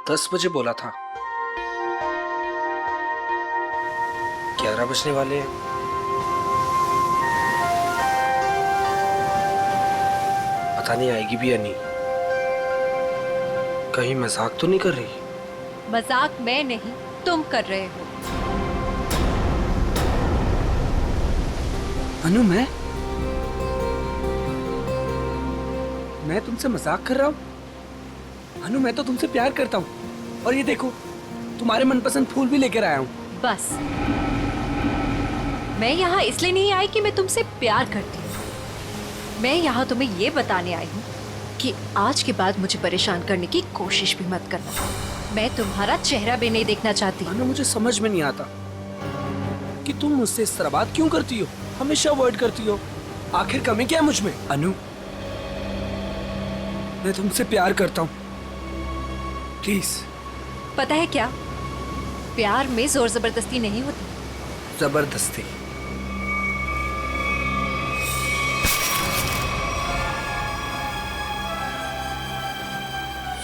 10 बजे बोला था। 11 बजने वाले हैं। पता नहीं आएगी भी या नहीं। कहीं मजाक तो नहीं कर रही? मजाक मैं नहीं, तुम कर रहे हो। अनु, मैं तुमसे मजाक कर रहा हूँ? अनु, मैं तो तुमसे प्यार करता हूँ। और ये देखो, तुम्हारे मनपसंद फूल भी लेकर आया हूँ। बस, मैं यहाँ इसलिए नहीं आई कि मैं तुमसे प्यार करती हूँ। मैं यहाँ तुम्हें ये बताने आई हूँ कि आज के बाद मुझे परेशान करने की कोशिश भी मत करना। मैं तुम्हारा चेहरा भी नहीं देखना चाहती। अनु, मुझे समझ में नहीं आता कि तुम मुझसे इस तरह बात क्यों करती हो, हमेशा अवॉइड करती हो। आखिर कमी क्या है मुझ में? अनु, मैं तुमसे प्यार करता हूँ, प्लीज। पता है क्या, प्यार में जोर जबरदस्ती नहीं होती। जबरदस्ती?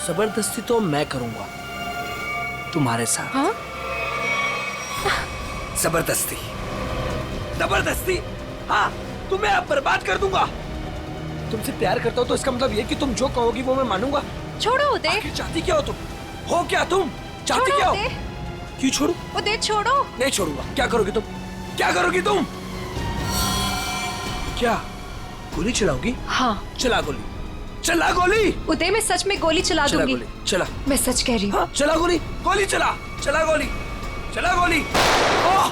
जबरदस्ती तो मैं करूंगा तुम्हारे साथ। हाँ? जबरदस्ती, जबरदस्ती। हाँ, तुम्हें अब बर्बाद कर दूंगा। तुमसे प्यार करता हूँ तो इसका मतलब ये कि तुम जो कहोगी वो मैं मानूंगा। छोड़ो उदय। आखिर चाहती क्या हो तुम? हो क्या तुम? चाहती क्या हो? क्यों छोड़ू? उदय छोड़ो। नहीं छोड़ूंगा। क्या करोगी तुम? क्या करोगी तुम? क्या गोली चलाओगी? हाँ। चला गोली, चला गोली। उदय, मैं सच में गोली चला चला दूंगी। गोली, चला। मैं सच कह रही हूँ। हाँ, चला गोली, गोली चला, चला गोली, चला गोली। ओह!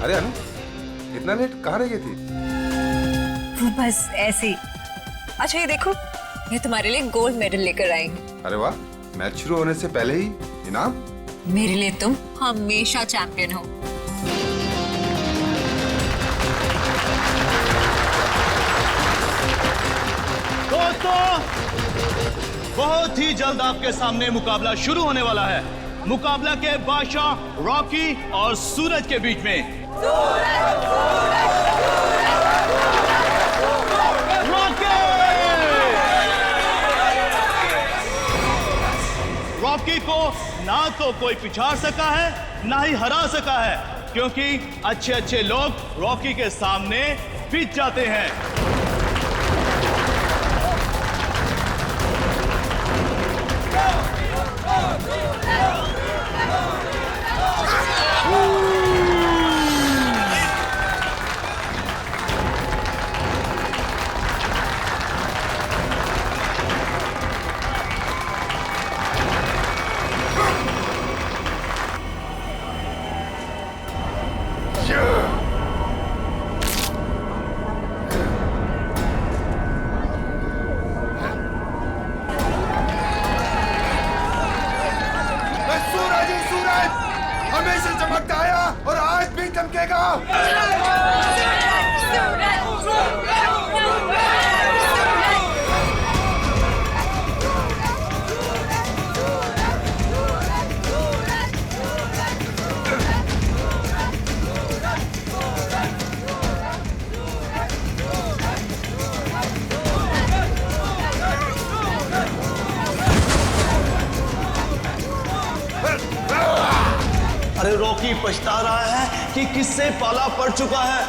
अरे अनु, इतना लेट कहाँ रह गई थी? बस ऐसे ही। अच्छा ये देखो, मैं तुम्हारे लिए गोल्ड मेडल लेकर आई हूँ। अरे वाह, मैच शुरू होने से पहले ही इनाम? मेरे लिए तुम हमेशा चैंपियन हो। दोस्तों, बहुत ही जल्द आपके सामने मुकाबला शुरू होने वाला है। मुकाबला के बादशाह रॉकी और सूरज के बीच में। रॉकी को ना तो कोई पिछाड़ सका है, ना ही हरा सका है, क्योंकि अच्छे अच्छे लोग रॉकी के सामने पिट जाते हैं। हमेशा चमकता आया और आज भी चमकेगा। अरे रॉकी पछता रहा है कि किससे पाला पड़ चुका है।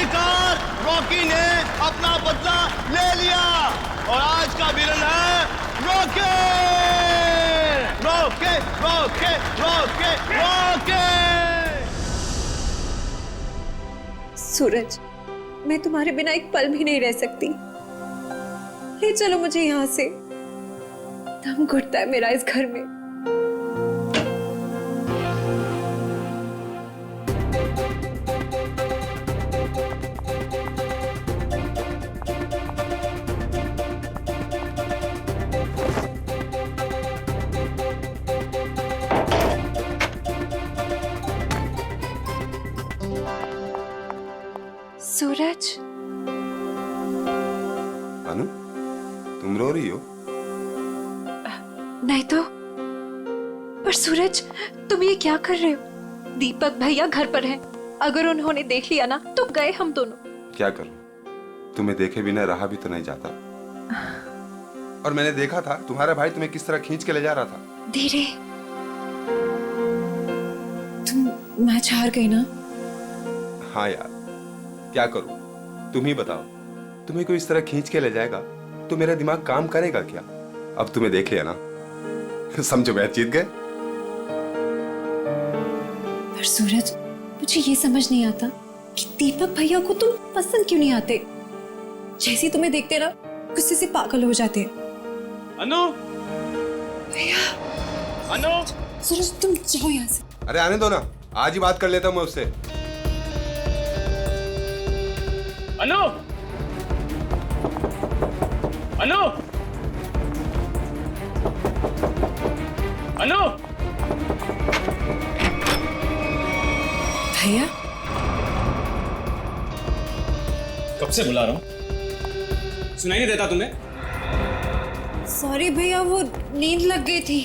आखिरकार रॉकी ने अपना बदला ले लिया और आज का विलन है Rocky. Rocky Rocky Rocky Rocky. Suraj, मैं तुम्हारे बिना एक पल भी नहीं रह सकती। ले चलो मुझे यहाँ से, दम घुटता है मेरा इस घर में। सूरज, अनु, तुम रो रही हो? नहीं तो। पर सूरज, तुम ये क्या कर रहे हो? दीपक भैया घर पर हैं। अगर उन्होंने देख लिया ना तो गए हम दोनों। क्या करूं? तुम्हें देखे बिना रहा भी तो नहीं जाता। और मैंने देखा था तुम्हारा भाई तुम्हें किस तरह खींच के ले जा रहा था। धीरे। तुम मैच हार गई ना? हाँ यार, क्या करूं? तुम ही बताओ, तुम्हें कोई इस तरह खींच के ले जाएगा तो मेरा दिमाग काम करेगा क्या? अब तुम्हें देख लिया ना, समझो मैच जीत गए। पर सूरज, मुझे ये समझ नहीं आता कि दीपक भैया को तुम पसंद क्यों नहीं आते। जैसे ही तुम्हें देखते ना गुस्से से पागल हो जाते हैं। अनु, भैया, अनु, सूरज तुम जाओ यहाँ से। अरे आने दो ना, आज ही बात कर लेता हूं मैं उससे। अनु, अनु, अनु। भैया, कब से बुला रहा हूं, सुनाई नहीं देता तुम्हें? सॉरी भैया, वो नींद लग गई थी।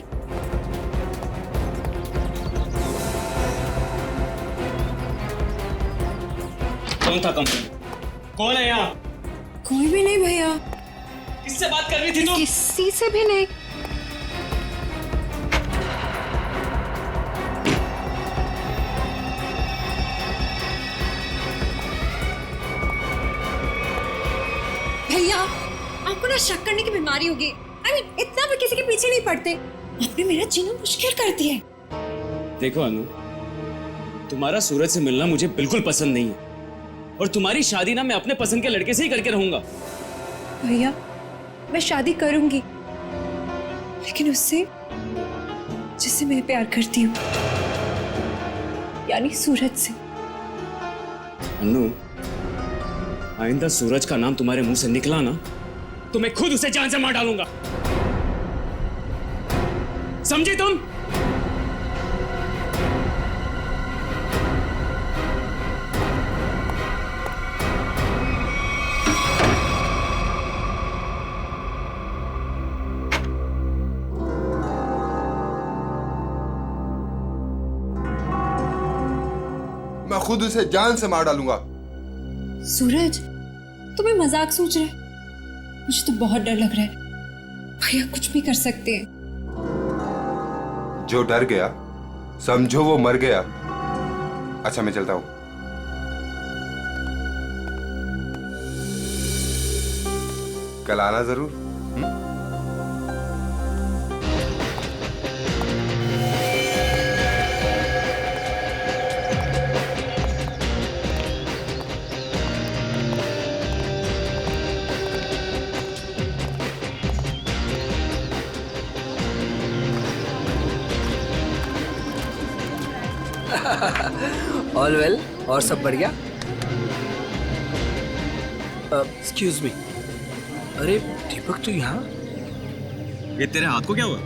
कौन था कंप्लेंट? कौन है यहाँ? कोई भी नहीं भैया। किससे बात कर रही थी तुम? किसी से भी नहीं। भैया, आपको ना शक करने की बीमारी होगी। इतना भी किसी के पीछे नहीं पड़ते। आपने मेरा जीना मुश्किल कर दिया है। देखो अनु, तुम्हारा सूरज से मिलना मुझे बिल्कुल पसंद नहीं है और तुम्हारी शादी ना मैं अपने पसंद के लड़के से ही करके रहूंगा। भैया, मैं शादी करूंगी, लेकिन उससे जिससे मैं प्यार करती हूँ, यानी सूरज से। अनु, आइंदा सूरज का नाम तुम्हारे मुंह से निकला ना तो मैं खुद उसे जान से मार डालूंगा। समझी तुम? मैं खुद उसे जान से मार डालूंगा। सूरज, तुम्हें मजाक सोच रहे? मुझे तो बहुत डर लग रहा है। भैया कुछ भी कर सकते हैं। जो डर गया समझो वो मर गया। अच्छा मैं चलता हूं। कल आना जरूर। ऑल वेल, और सब बढ़िया? एक्सक्यूज मी, अरे दीपक तो यहाँ? ये तेरे हाथ को क्या हुआ?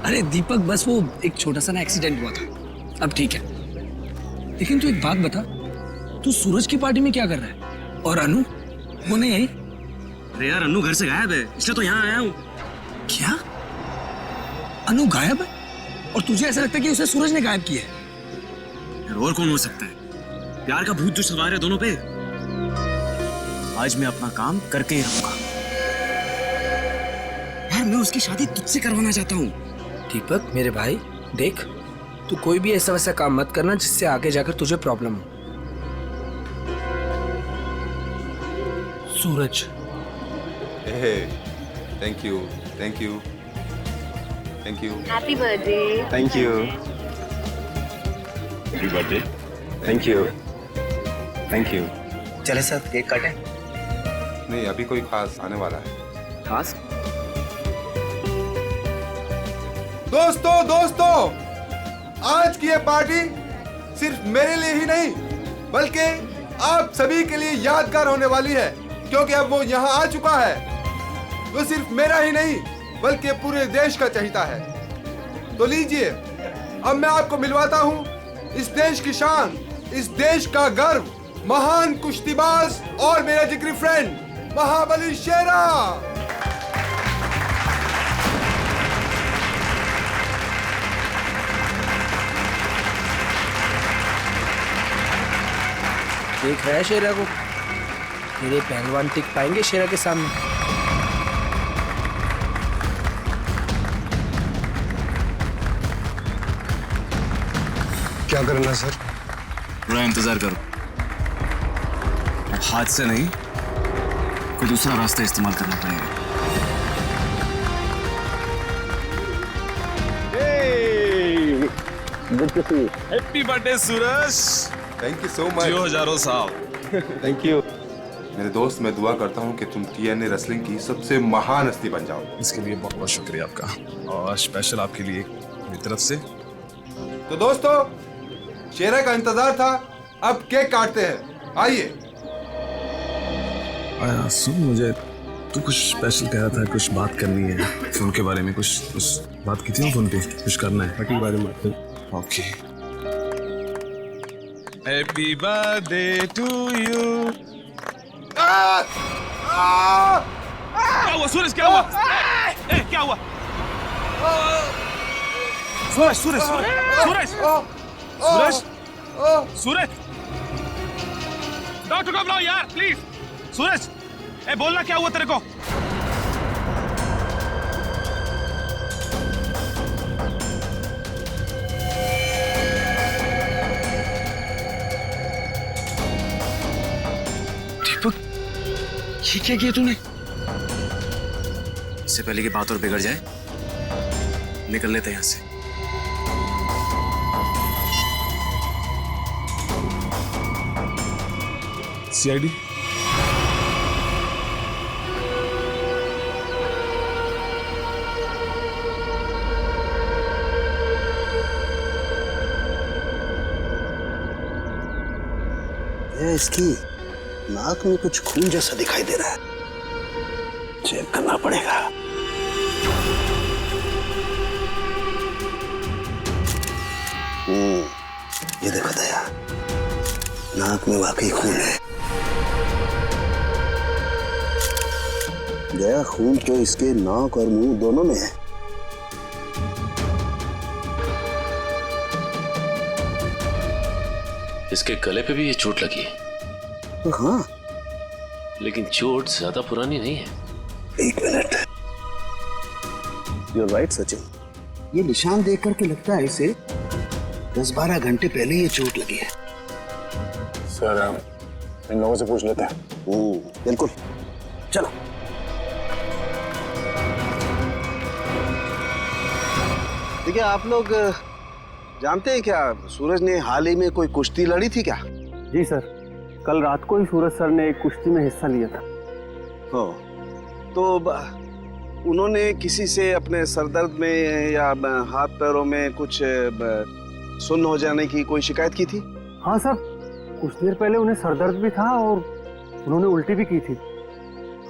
अरे दीपक, बस वो एक छोटा सा ना एक्सीडेंट हुआ था, अब ठीक है। लेकिन तू एक बात बता, तू सूरज की पार्टी में क्या कर रहा है? और अनु वो नहीं आई? अरे यार, अनु घर से गायब है, इसलिए तो यहाँ आया हूँ। क्या? अनु गायब है? और तुझे ऐसा लगता है कि उसे सूरज ने गायब किया है? यार और कौन हो सकता है? प्यार का भूत जो सवार है दोनों पे। आज मैं अपना काम करके ही रहूंगा। यार मैं उसकी शादी तुझसे करवाना चाहता हूँ। दीपक मेरे भाई, देख तू कोई भी ऐसा वैसा काम मत करना जिससे आगे जाकर तुझे प्रॉब्लम हो। Suraj. Thank you, thank you, thank you, happy birthday. Thank you, happy birthday. Thank you, thank you. चले सर केक काटें। नहीं, अभी कोई खास आने वाला है। खास दोस्तों, आज की ये पार्टी सिर्फ मेरे लिए ही नहीं बल्कि आप सभी के लिए यादगार होने वाली है, क्योंकि अब वो यहाँ आ चुका है। वो सिर्फ मेरा ही नहीं बल्कि पूरे देश का चहेता है। तो लीजिए, अब मैं आपको मिलवाता हूँ इस देश की शान, इस देश का गर्व, महान कुश्तीबाज और मेरा जिगरी फ्रेंड महाबली शेरा। देख रहा है शेरा को? तेरे पहलवान टिक पाएंगे शेरा के सामने? क्या करना सर? थोड़ा इंतजार करो। अब हाथ से नहीं, कोई दूसरा रास्ता इस्तेमाल करना पड़ेगा। Happy birthday Suraj. Thank you so much. जियो हजारों साल। थैंक यू मेरे दोस्त। मैं दुआ करता हूँ कि तुम TNA रेसलिंग की सबसे महान हस्ती बन जाओ। इसके लिए बहुत बहुत शुक्रिया आपका, और स्पेशल आपके लिए मेरी तरफ से। तो दोस्तों, शेरा का इंतजार था, अब केक काटते हैं। आइए। आया सुन, मुझे तू कुछ स्पेशल कह रहा था, कुछ बात करनी है फोन के बारे में। कुछ बात की थी ना फोन पे, कुछ करना है के बारे में। Okay. Happy birthday to you. क्या हुआ सूरज? क्या हुआ? क्या हुआ? सूरज सूरज सूरज सूरज सूरज, डॉक्टर को बुलाओ यार प्लीज। सूरज, बोलना क्या हुआ तेरे को? दीपक, ये क्या किया तूने? इससे पहले की बात और बिगड़ जाए, निकल लेते हैं यहाँ से। CID इसकी नाक में कुछ खून जैसा दिखाई दे रहा है, चेक करना पड़ेगा। ये देखो दया, नाक में वाकई खून है। दया, खून तो इसके नाक और मुंह दोनों में है। इसके गले पे भी ये चोट लगी है। तो हाँ, लेकिन चोट ज्यादा पुरानी नहीं है। एक मिनट। You're right, Sachin. ये निशान देख करके लगता है इसे 10-12 घंटे पहले ये चोट लगी है। सर, इन लोगों से पूछ लेते हैं। बिल्कुल, चलो। देखिए, आप लोग जानते हैं क्या, सूरज ने हाल ही में कोई कुश्ती लड़ी थी क्या? जी सर, कल रात को ही सूरज सर ने एक कुश्ती में हिस्सा लिया था। हो, तो उन्होंने किसी से अपने सरदर्द में या हाथ पैरों में कुछ सुन्न हो जाने की कोई शिकायत की थी? हाँ सर, कुछ देर पहले उन्हें सरदर्द भी था और उन्होंने उल्टी भी की थी।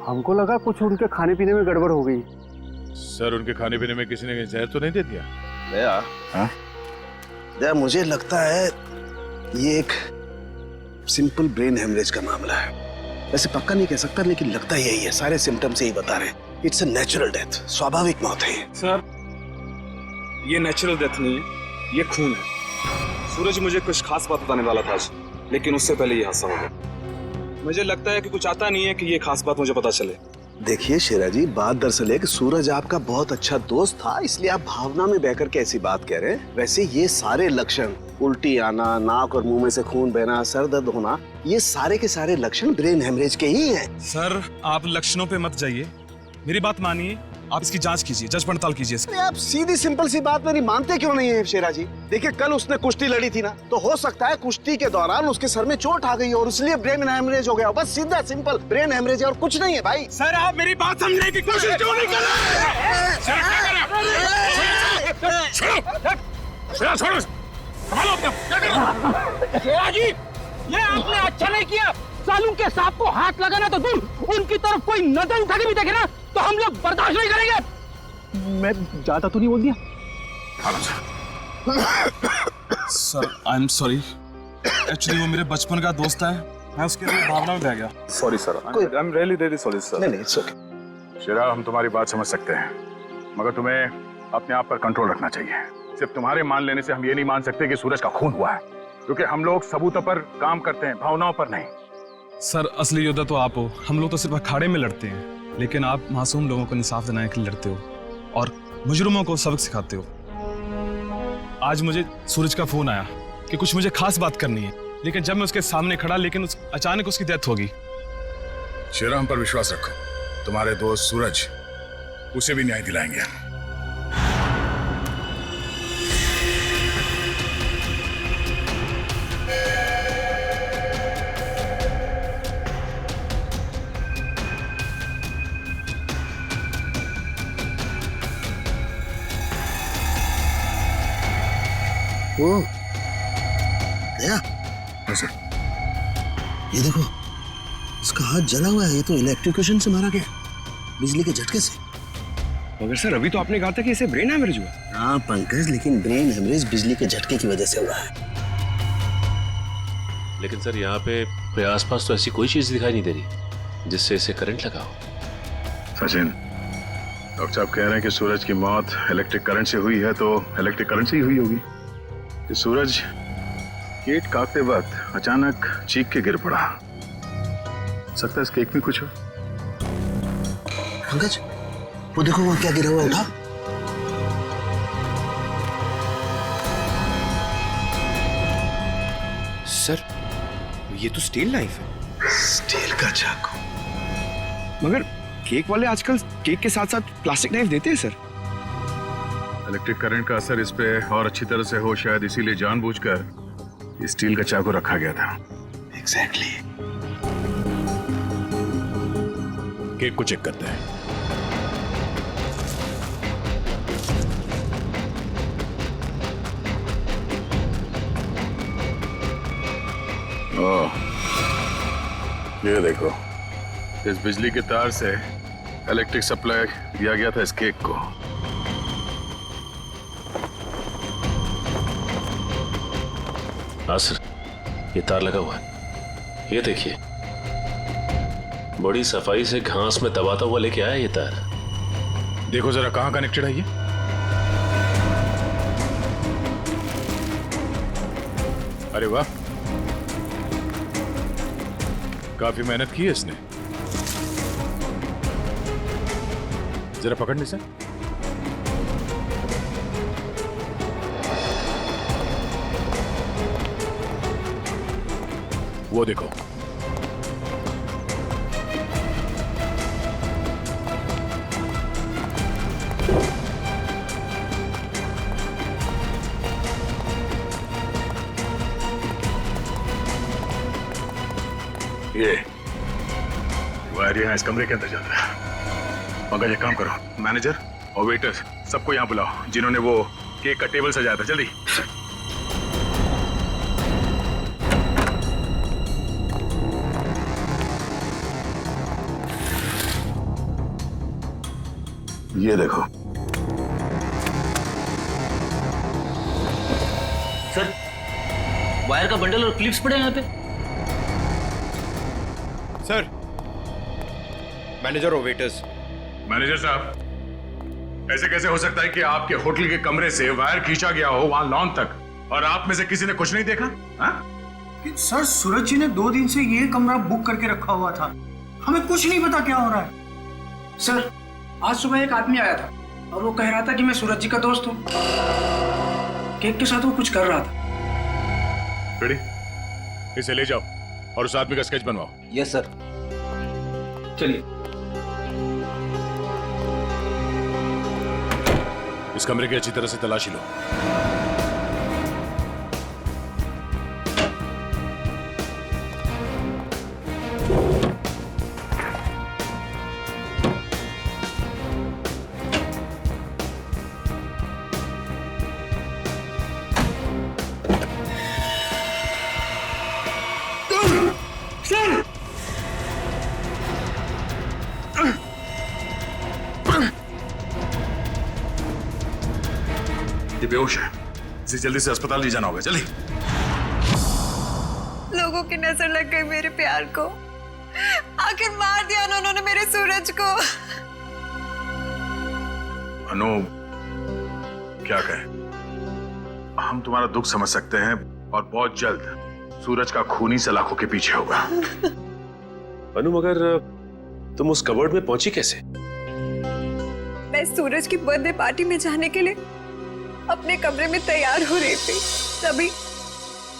हमको लगा कुछ उनके खाने पीने में गड़बड़ हो गई। सर, उनके खाने पीने में किसी ने जहर तो नहीं दे दिया? दया, हाँ? दया, मुझे लगता है ये एक सिंपल ब्रेन हेमरेज का मामला है। वैसे पक्का नहीं कह सकता, लेकिन लगता यही है। सारे सिम्टम्स यही बता रहे हैं। इट्स अ नेचुरल डेथ, स्वाभाविक मौत है। सर, ये नेचुरल डेथ नहीं है, ये खून है। सूरज मुझे कुछ खास बात बताने वाला था आज, लेकिन उससे पहले ये हादसा हो गया। मुझे लगता है कि कुछ आता नहीं है कि ये खास बात मुझे पता चले। देखिए शेरा जी, बात दरअसल है कि सूरज आपका बहुत अच्छा दोस्त था, इसलिए आप भावना में बहकर के ऐसी बात कह रहे हैं। वैसे ये सारे लक्षण, उल्टी आना, नाक और मुंह में से खून बहना, सर दर्द होना, ये सारे के सारे लक्षण ब्रेन हेमरेज के ही हैं। सर आप लक्षणों पे मत जाइए, मेरी बात मानिए, आप इसकी जांच कीजिए, जांच पड़ताल कीजिए इसकी। आप सीधी सिंपल सी बात मेरी मानते क्यों नहीं है शेरा जी? देखिए कल उसने कुश्ती लड़ी थी ना, तो हो सकता है कुश्ती के दौरान उसके सर में चोट आ गई और इसलिए ब्रेन हेमरेज हो गया। बस सीधा सिंपल ब्रेन हेमरेज है और कुछ नहीं है भाई। सर आप मेरी बात समझने की कोशिश क्यों नहीं कर रहे? ये आपने अच्छा नहीं किया। सालू के सांप को हाथ लगाना तो दूर, उनकी तरफ कोई नजर उठा के भी देखे ना तो हम लोग बर्दाश्त नहीं करेंगे। मैं ज्यादा तो नहीं बोल दिया? Sir I am sorry, actually वो मेरे बचपन का दोस्त है, मैं उसके लिए भावना में बह गया। Sorry sir, I am really sorry sir. नहीं इट्स ओके। शेरा, हम तुम्हारी बात समझ सकते हैं, मगर तुम्हें अपने आप पर कंट्रोल रखना चाहिए। सिर्फ तुम्हारे मान लेने से हम ये नहीं मान सकते कि सूरज का खून हुआ है, क्योंकि हम लोग सबूतों पर काम करते हैं, भावनाओं पर नहीं। सर असली योद्धा तो आप हो, हम लोग तो सिर्फ अखाड़े में लड़ते हैं, लेकिन आप मासूम लोगों को इंसाफ दिलाने के लिए लड़ते हो और मुजरिमों को सबक सिखाते हो। आज मुझे सूरज का फोन आया कि कुछ मुझे खास बात करनी है, लेकिन जब मैं उसके सामने खड़ा, लेकिन अचानक उसकी डेथ होगी। शेरा, हम पर विश्वास रखो, तुम्हारे दोस्त सूरज, उसे भी न्याय दिलाएंगे। ओ, गया? ये देखो, इसका हाथ जला हुआ है। ये तो इलेक्ट्रिक्यूशन से मारा गया, बिजली के झटके से। मगर सर अभी तो आपने कहा था कि इसे ब्रेन हेमरेज हुआ। हाँ पंकज, लेकिन ब्रेन हेमरेज बिजली के झटके की वजह से हुआ है। लेकिन सर यहाँ पे आसपास तो ऐसी कोई चीज दिखाई नहीं दे रही जिससे इसे करंट लगा हो। सचिन, डॉक्टर साहब कह रहे हैं कि सूरज की मौत इलेक्ट्रिक करंट से हुई है, तो इलेक्ट्रिक करंट से ही हुई होगी। कि सूरज केक काटते वक्त अचानक चीख के गिर पड़ा। सकता है इस केक में कुछ हो। पंकज, वो देखो वहां क्या गिरा हुआ, उठा। सर ये तो स्टील नाइफ है। स्टील का चाकू। मगर केक वाले आजकल केक के साथ साथ प्लास्टिक नाइफ देते हैं सर। इलेक्ट्रिक करंट का असर इस पे और अच्छी तरह से हो, शायद इसीलिए जानबूझकर स्टील का चाकू रखा गया था। एग्जैक्टली। केक को चेक करते हैं। ओह, ये देखो, इस बिजली के तार से इलेक्ट्रिक सप्लाई दिया गया था इस केक को। हाँ सर, ये तार लगा हुआ है, ये देखिए, बड़ी सफाई से घास में दबाता हुआ लेके आया ये तार। देखो जरा कहां कनेक्टेड है ये। अरे वाह, काफी मेहनत की है इसने। जरा पकड़ने से। वो देखो, ये वायर यहाँ इस कमरे के अंदर जाता है। पंकज, एक काम करो, मैनेजर और वेटर सबको यहाँ बुलाओ जिन्होंने वो केक का टेबल सजाया था। जल्दी। ये देखो सर, वायर का बंडल और क्लिप्स पड़े हैं यहाँ पे। सर, मैनेजर और वेटर्स। मैनेजर साहब, ऐसे कैसे हो सकता है कि आपके होटल के कमरे से वायर खींचा गया हो वहां लॉन तक, और आप में से किसी ने कुछ नहीं देखा? सर, सूरज जी ने 2 दिन से ये कमरा बुक करके रखा हुआ था, हमें कुछ नहीं पता क्या हो रहा है। सर, आज सुबह एक आदमी आया था और वो कह रहा था कि मैं सूरज जी का दोस्त हूँ। केक के साथ वो कुछ कर रहा था। रेडी? इसे ले जाओ और उस आदमी का स्केच बनवाओ। Yes sir. चलिए। इस कमरे की अच्छी तरह से तलाशी लो। ये बेहोश है, इसे जल्दी से अस्पताल ले जाना होगा। जल्दी। लोगों की नजर लग गई मेरे प्यार को। आखिर मार दिया ना उन्होंने मेरे सूरज को। अनु, क्या कहें? हम तुम्हारा दुख समझ सकते हैं और बहुत जल्द सूरज का खूनी सलाखों के पीछे होगा। अनु, मगर तुम उस कबर्ड में पहुंची कैसे? मैं सूरज की बर्थडे पार्टी में जाने के लिए अपने कमरे में तैयार हो रही थी।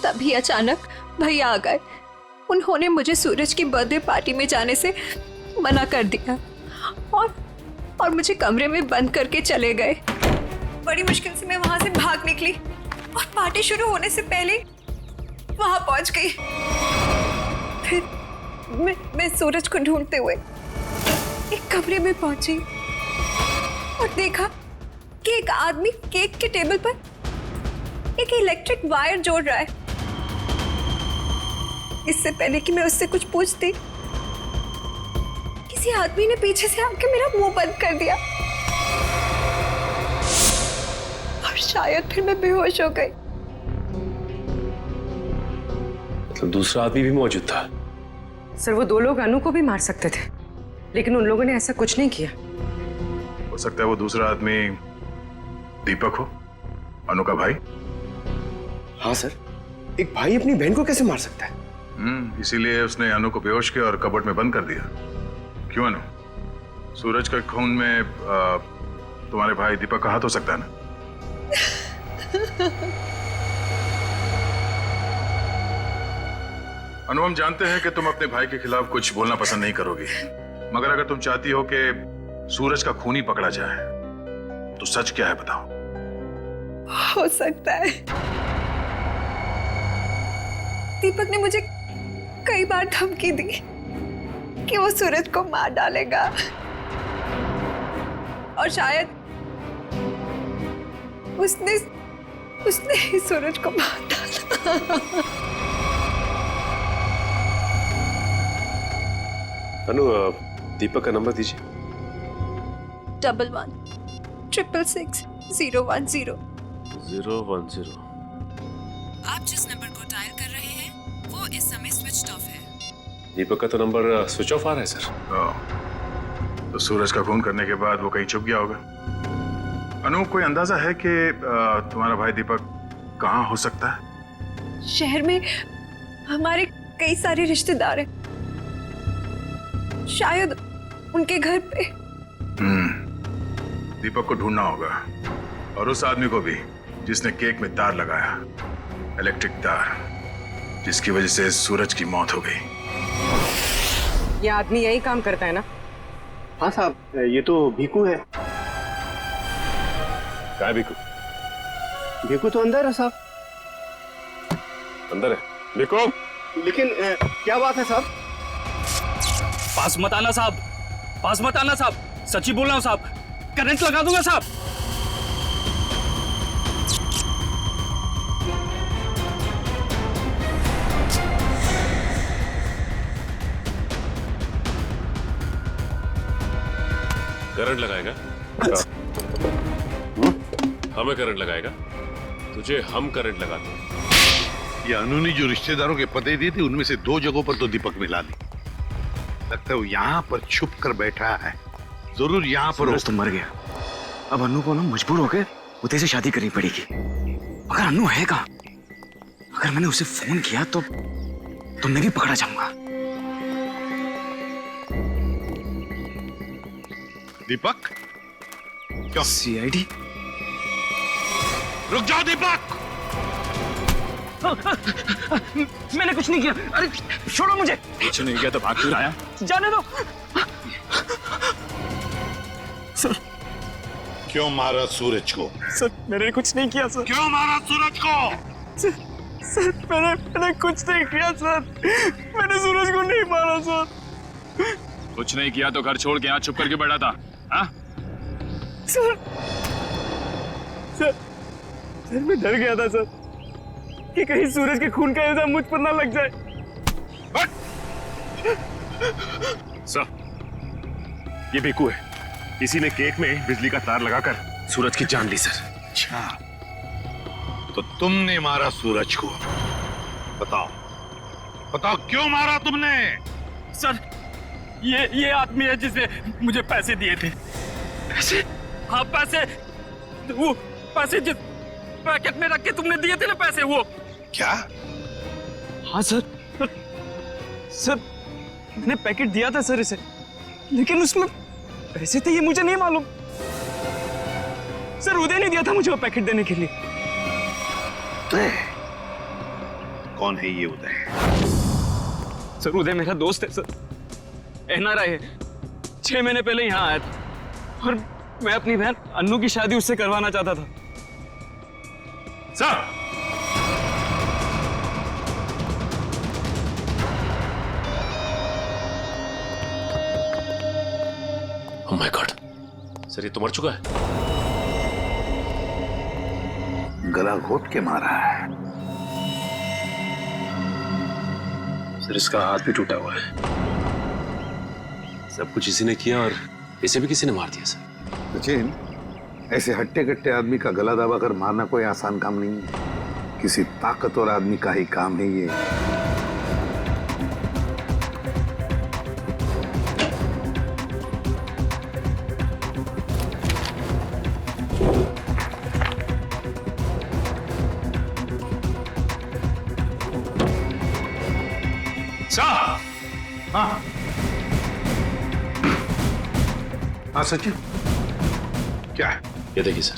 तभी अचानक भैया आ गए। उन्होंने मुझे सूरज की बर्थडे पार्टी में जाने से मना कर दिया और मुझे कमरे में बंद करके चले गए। बड़ी मुश्किल से मैं वहां से भाग निकली और पार्टी शुरू होने से पहले वहां पहुंच गई। फिर मैं सूरज को ढूंढते हुए एक कमरे में पहुंची और देखा कि एक आदमी केक के टेबल पर एक इलेक्ट्रिक वायर जोड़ रहा है। इससे पहले कि मैं उससे कुछ पूछती, किसी आदमी ने पीछे से आके मेरा मुंह बंद कर दिया और शायद फिर मैं बेहोश हो गई। मतलब दूसरा आदमी भी मौजूद था? सर, वो 2 लोग अनु को भी मार सकते थे, लेकिन उन लोगों ने ऐसा कुछ नहीं किया। हो सकता है वो दूसरा आदमी दीपक हो, अनु का भाई। हाँ सर, एक भाई अपनी बहन को कैसे मार सकता है? इसीलिए उसने अनु को बेहोश किया और कबर्ड में बंद कर दिया। क्यों अनु? सूरज के खून में तुम्हारे भाई दीपक का हाथ हो सकता है ना? अनु, हम जानते हैं कि तुम अपने भाई के खिलाफ कुछ बोलना पसंद नहीं करोगी, मगर अगर तुम चाहती हो कि सूरज का खूनी पकड़ा जाए तो सच क्या है बताओ। हो सकता है दीपक ने मुझे कई बार धमकी दी कि वो सूरज को मार डालेगा और शायद उसने ही सूरज को मार डाला। अनु, दीपक का नंबर दीजिए। 11 666 010। 010। आप जिस नंबर को डायल कर रहे हैं वो इस समय स्विच ऑफ है। दीपक का तो नंबर स्विच ऑफ आ रहा है सर। तो सूरज का खून करने के बाद वो कहीं छुप गया होगा। अनु, कोई अंदाजा है कि तुम्हारा भाई दीपक कहाँ हो सकता है? शहर में हमारे कई सारे रिश्तेदार हैं, शायद उनके घर पे। दीपक को ढूंढना होगा और उस आदमी को भी जिसने केक में तार लगाया, इलेक्ट्रिक तार, जिसकी वजह से सूरज की मौत हो गई। ये आदमी यही काम करता है ना? हाँ साहब, ये तो भीकू है। क्या है भीकू? भीकू तो अंदर है साहब। अंदर है भीकू? लेकिन क्या बात है साहब? पास मत आना साहब, पास मत आना साहब, सच्ची बोल रहा हूं साहब, करंट लगा दूंगा साहब। करंट लगाएगा? हमें करंट लगाएगा? तुझे हम करंट लगाते हैं। ये अनु ने जो रिश्तेदारों के पते दिए थे उनमें से 2 जगहों पर तो दीपक मिला नहीं। लगता है वो यहाँ पर छुप कर बैठा है। जरूर यहाँ पर तो मर गया। अब अनु को ना मजबूर होकर उदय से शादी करनी पड़ेगी। मगर अनु है कहाँ? अगर मैंने उसे फोन किया तो मैं भी पकड़ा जाऊंगा। दीपक क्यों? सीआईडी? रुक जाओ दीपक! मैंने कुछ नहीं किया। अरे छोड़ो मुझे। कुछ नहीं किया तो भाग क्यों आया? जाने दो। सर क्यों मारा सूरज को? सर मैंने कुछ नहीं किया सर। क्यों मारा सूरज को? सर मैंने कुछ नहीं किया सर। मैंने सूरज को नहीं मारा सर। कुछ नहीं किया तो घर छोड़ के यहाँ छुप करके बैठा था? हाँ? सर मैं डर गया था सर कि कहीं सूरज के खून का इल्जाम मुझ पर ना लग जाए। सर ये बेकू है, इसी ने केक में बिजली का तार लगाकर सूरज की जान ली सर। अच्छा तो तुमने मारा सूरज को? बताओ क्यों मारा तुमने? सर ये आदमी है जिसने मुझे पैसे दिए थे। पैसे? हाँ पैसे, वो पैसे जिस पैकेट में रख के तुमने दिए थे ना पैसे, वो। क्या? हाँ सर मैंने पैकेट दिया था सर इसे, लेकिन उसमें पैसे थे ये मुझे नहीं मालूम। सर उदय ने दिया था मुझे वो पैकेट देने के लिए। कौन है ये उदय? सर उदय मेरा दोस्त है सर, एनआरआई है। 6 महीने पहले यहाँ आया था और मैं अपनी बहन अन्नू की शादी उससे करवाना चाहता था। Sir oh my God, sir ये तो मर चुका है। गला घोट के मारा है। सर इसका हाथ भी टूटा हुआ है। सब कुछ इसी ने किया और इसे भी किसी ने मार दिया सर। सचिन, ऐसे हट्टे कट्टे आदमी का गला दबा कर मारना कोई आसान काम नहीं है। किसी ताकतवर आदमी का ही काम है ये। हाँ सचिन, क्या है? ये देखिए सर।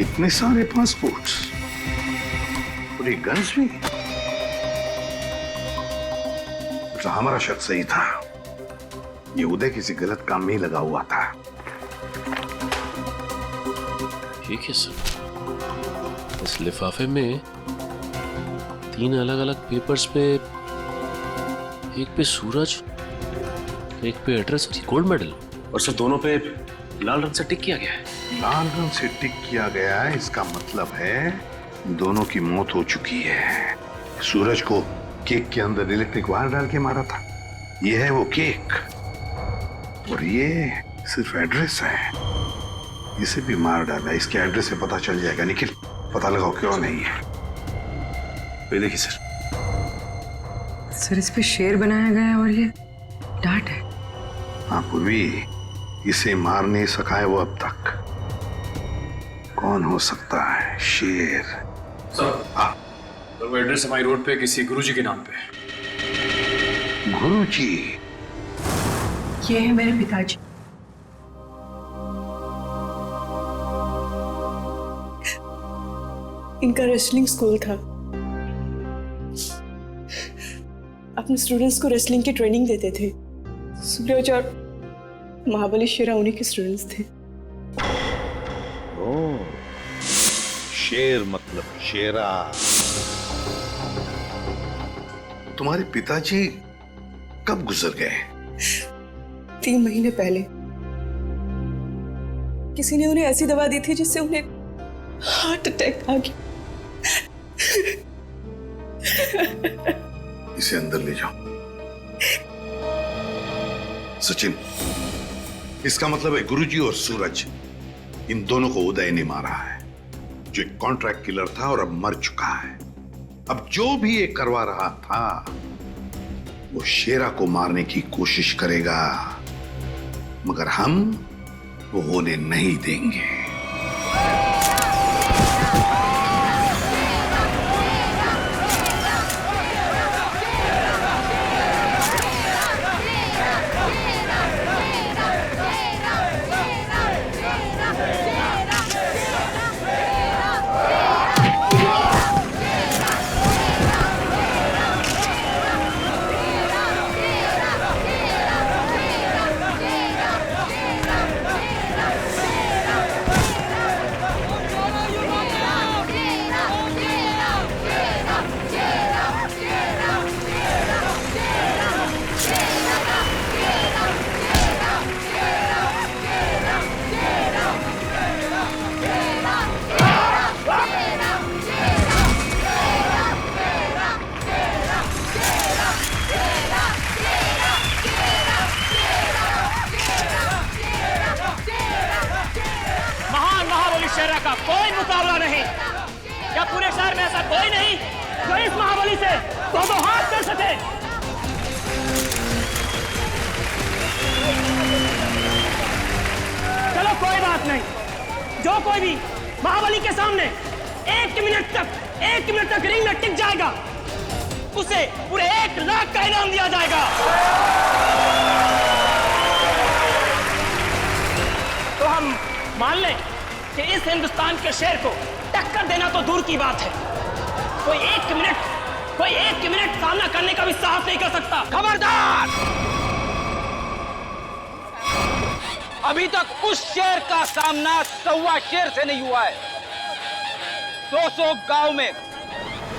इतने सारे पासपोर्ट्स, पूरी गन्स भी। तो हमारा शक सही था, ये उदय किसी गलत काम में ही लगा हुआ था। ठीक है सर, इस लिफाफे में 3 अलग-अलग पेपर्स पे, एक पे सूरज, एक पे एड्रेस और गोल्ड मेडल, और सर दोनों पे लाल रंग से टिक किया गया है। लाल रंग से टिक किया गया है, इसका मतलब है दोनों की मौत हो चुकी है। सूरज को केक के अंदर इलेक्ट्रिक वायर डाल के मारा था, ये है वो केक, और ये सिर्फ एड्रेस है, इसे भी मार डाला। इसके एड्रेस से पता चल जाएगा। निखिल, पता लगाओ क्यों नहीं है। ये देखिए सर। सर इस पे शेर बनाया गया है और ये डांट है। हाँ पूर्वी, इसे मार नहीं सका है वो अब तक। कौन हो सकता है? शेर। सर तो वो एड्रेस हमारी रोड पे किसी गुरुजी के नाम पे। गुरुजी? ये है मेरे पिताजी। इनका रेसलिंग स्कूल था, अपने स्टूडेंट्स को रेसलिंग की ट्रेनिंग देते थे। सूरज और महाबली शेरा उन्हीं के स्टूडेंट्स थे। ओ, शेर मतलब शेरा। तुम्हारे पिताजी कब गुजर गए? 3 महीने पहले। किसी ने उन्हें ऐसी दवा दी थी जिससे उन्हें हार्ट अटैक आ गया। इसे अंदर ले जाओ। सचिन, इसका मतलब है गुरुजी और सूरज, इन दोनों को उदय ने मारा है, जो एक कॉन्ट्रैक्ट किलर था और अब मर चुका है। अब जो भी ये करवा रहा था वो शेरा को मारने की कोशिश करेगा, मगर हम वो होने नहीं देंगे। चेहरा का कोई मुकाबला नहीं। क्या पूरे शहर में ऐसा कोई नहीं जो इस महाबली से दो हाथ कर सके? चलो कोई बात नहीं, जो कोई भी महाबली के सामने 1 मिनट तक रिंग में टिक जाएगा उसे पूरे 1 लाख का इनाम दिया जाएगा। तो हम मान लें कि इस हिंदुस्तान के शेर को टक्कर देना तो दूर की बात है, कोई एक मिनट सामना करने का भी साहस नहीं कर सकता। खबरदार! अभी तक उस शेर का सामना 1.25 शेर से नहीं हुआ है। 200 गांव में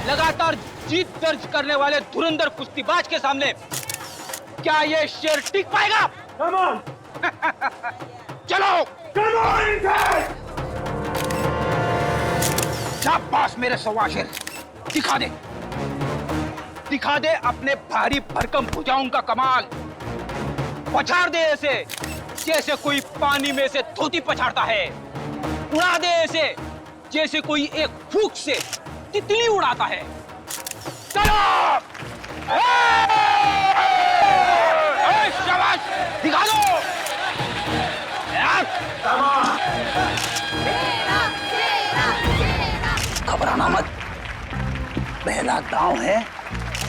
लगातार जीत दर्ज करने वाले धुरंधर कुश्तीबाज के सामने क्या ये शेर टिक पाएगा? चलो शाबाश मेरे 1.25 शेर, दिखा दे अपने भारी भरकम भुजाओं का कमाल। पछाड़ दे ऐसे जैसे कोई पानी में से धोती पछाड़ता है, उड़ा दे ऐसे जैसे कोई एक फूंक से तितली उड़ाता है। चलो शाबाश, दिखा दो यार। घबराना मत, पहला दांव है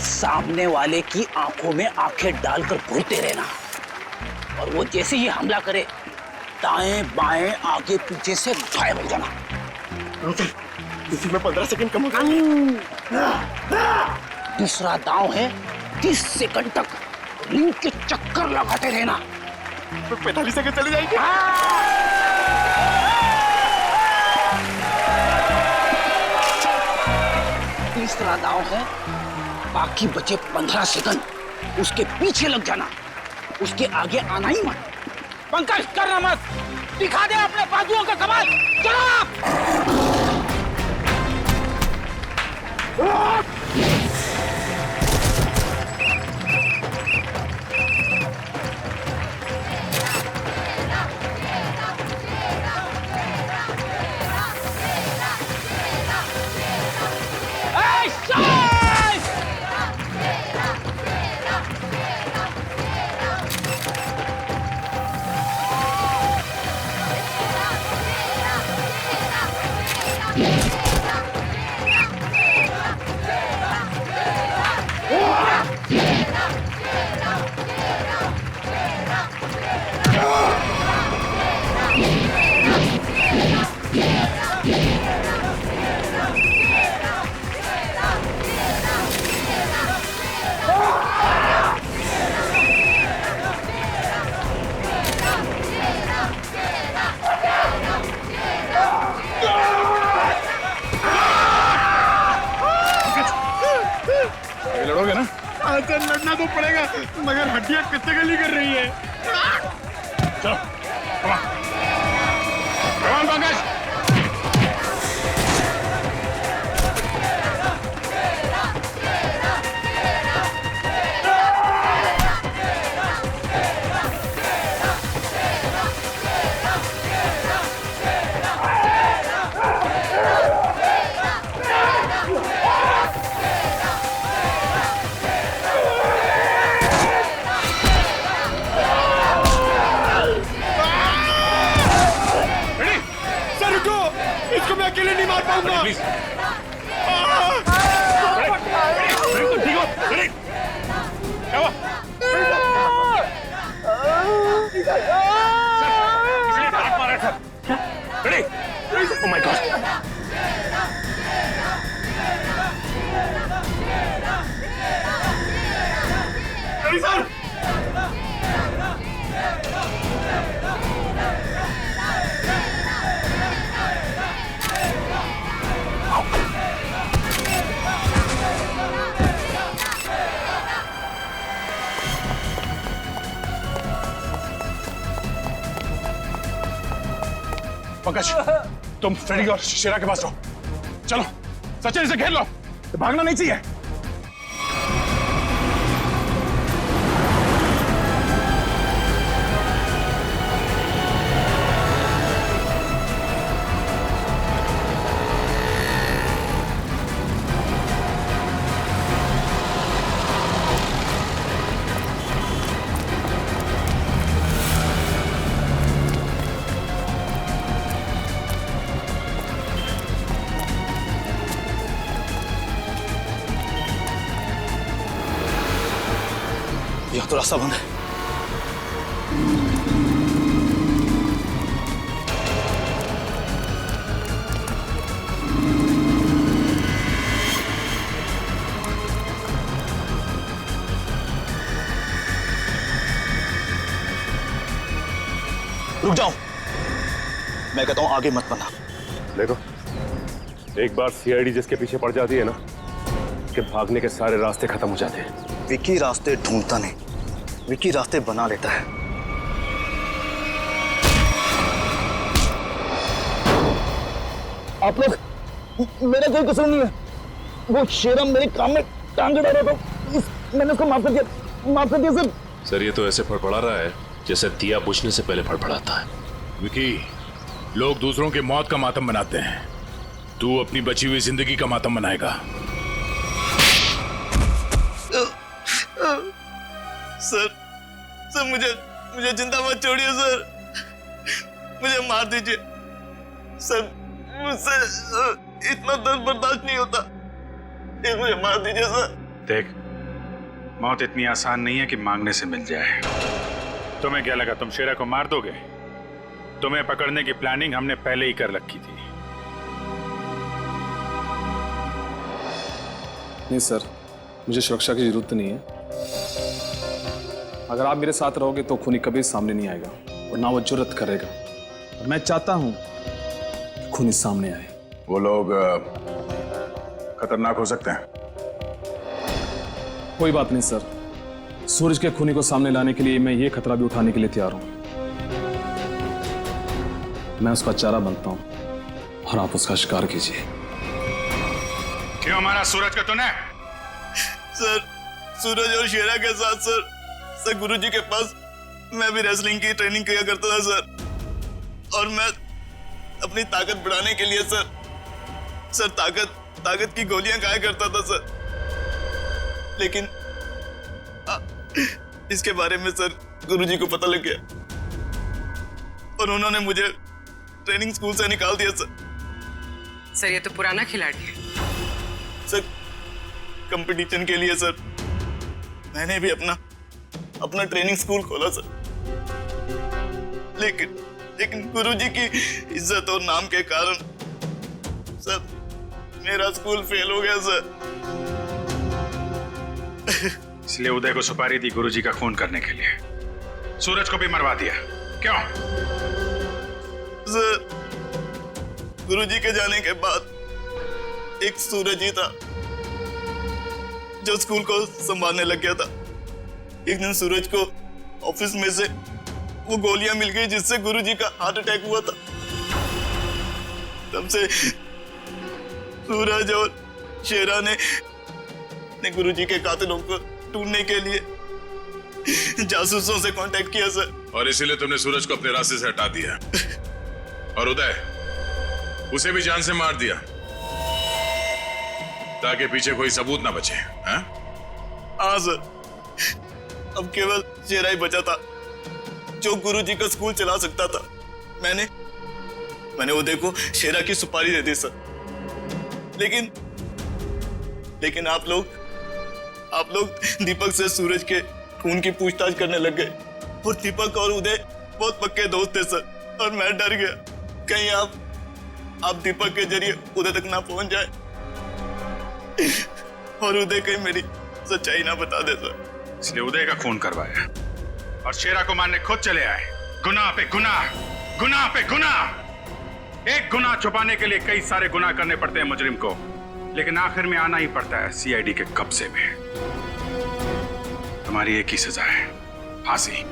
सामने वाले की आंखों में आंखें डालकर घूरते रहना, और वो जैसे ही हमला करे दाएं बाएं आगे पीछे से गायब हो जाना। इसी में 15 सेकंड कम होगा। दूसरा दांव है 30 सेकंड तक रिंग के चक्कर लगाते रहना। 45 सेकंड चले जाएंगे। तीसरा दांव है बाकी बचे 15 सेकंड उसके पीछे लग जाना, उसके आगे आना ही मत। पंकज करना मत, दिखा दे अपने बाजुओं का कमाल। चलो लड़ोगे ना? अच्छा लड़ना तो पड़ेगा, मगर हड्डियां कच्चे गली कर रही है। चलो कमान पंकज। अकेले नहीं मार पाऊंगा। Oh my God! Ready, sir? Pankaj, तुम फ्रेडी और शेरा के पास रहो। चलो सचिन इसे घेर लो, भागना नहीं चाहिए। यहाँ तो रास्ता बंद है। रुक जाओ, मैं कहता हूं आगे मत बढ़ना। देखो, एक बार सीआईडी जिसके पीछे पड़ जाती है ना, कि भागने के सारे रास्ते खत्म हो जाते हैं। विकी रास्ते ढूंढता नहीं, विकी रास्ते बना लेता है। आप लोग, मेरा कोई कसूर नहीं है। वो शेरा मेरे काम में टांग अड़ा रहा था, मैंने उसको माफ कर दिया सर। सर ये तो ऐसे फड़फड़ा रहा है जैसे दिया बुझने से पहले फड़फड़ाता है। विकी, लोग दूसरों की मौत का मातम मनाते हैं, तू अपनी बची हुई जिंदगी का मातम मनाएगा। सर मुझे जिंदा मत छोड़िए सर, मुझे मार दीजिए सर, मुझसे इतना दर्द बर्दाश्त नहीं होता, मुझे मार दीजिए सर। देख, मौत इतनी आसान नहीं है कि मांगने से मिल जाए। तुम्हें क्या लगा तुम शेरा को मार दोगे? तुम्हें पकड़ने की प्लानिंग हमने पहले ही कर रखी थी। नहीं सर, मुझे सुरक्षा की जरूरत नहीं है। अगर आप मेरे साथ रहोगे तो खूनी कभी सामने नहीं आएगा और ना वो जुर्रत करेगा। और मैं चाहता हूं कि खूनी सामने आए। वो लोग खतरनाक हो सकते हैं। कोई बात नहीं सर, सूरज के खूनी को सामने लाने के लिए मैं ये खतरा भी उठाने के लिए तैयार हूं। मैं उसका चारा बनता हूं और आप उसका शिकार कीजिए। क्यों मारा सूरज का तूने? सर, सूरज और शेरा के साथ सर गुरुजी के पास मैं भी रेसलिंग की ट्रेनिंग किया करता था सर, और मैं अपनी ताकत बढ़ाने के लिए सर ताकत की गोलियां खाया करता था सर। लेकिन इसके बारे में सर गुरुजी को पता लग गया और उन्होंने मुझे ट्रेनिंग स्कूल से निकाल दिया सर। ये तो पुराना खिलाड़ी है सर। कंपटीशन के लिए सर मैंने भी अपना ट्रेनिंग स्कूल खोला सर, लेकिन गुरुजी की इज्जत और नाम के कारण सर मेरा स्कूल फेल हो गया सर। इसलिए उदय को सुपारी दी गुरुजी का खून करने के लिए। सूरज को भी मरवा दिया क्यों? सर, गुरुजी के जाने के बाद एक सूरज ही था जो स्कूल को संभालने लग गया था। एक दिन सूरज को ऑफिस में से वो गोलियां मिल गई जिससे गुरुजी का हार्ट अटैक हुआ था। तब से सूरज और शेरा ने गुरुजी के कातिलों को ढूंढने के लिए जासूसों से कांटेक्ट किया सर। और इसीलिए तुमने सूरज को अपने रास्ते से हटा दिया और उदय उसे भी जान से मार दिया ताकि पीछे कोई सबूत ना बचे। हाँ सर, अब केवल शेरा ही बचा था जो गुरुजी का स्कूल चला सकता था। मैंने उदय को शेरा की सुपारी दे दी सर, लेकिन आप लोग दीपक से सूरज के खून की पूछताछ करने लग गए और दीपक और उदय बहुत पक्के दोस्त थे सर, और मैं डर गया कहीं आप दीपक के जरिए उदय तक ना पहुंच जाए और उदय कहीं मेरी सच्चाई ना बता दे सर। इसलिए उदय का खून करवाया और शेरा को मारने खुद चले आए। गुनाह पे गुनाह, गुनाह पे गुनाह। एक गुनाह छुपाने के लिए कई सारे गुनाह करने पड़ते हैं मुजरिम को, लेकिन आखिर में आना ही पड़ता है सीआईडी के कब्जे में। तुम्हारी एक ही सजा है, फांसी।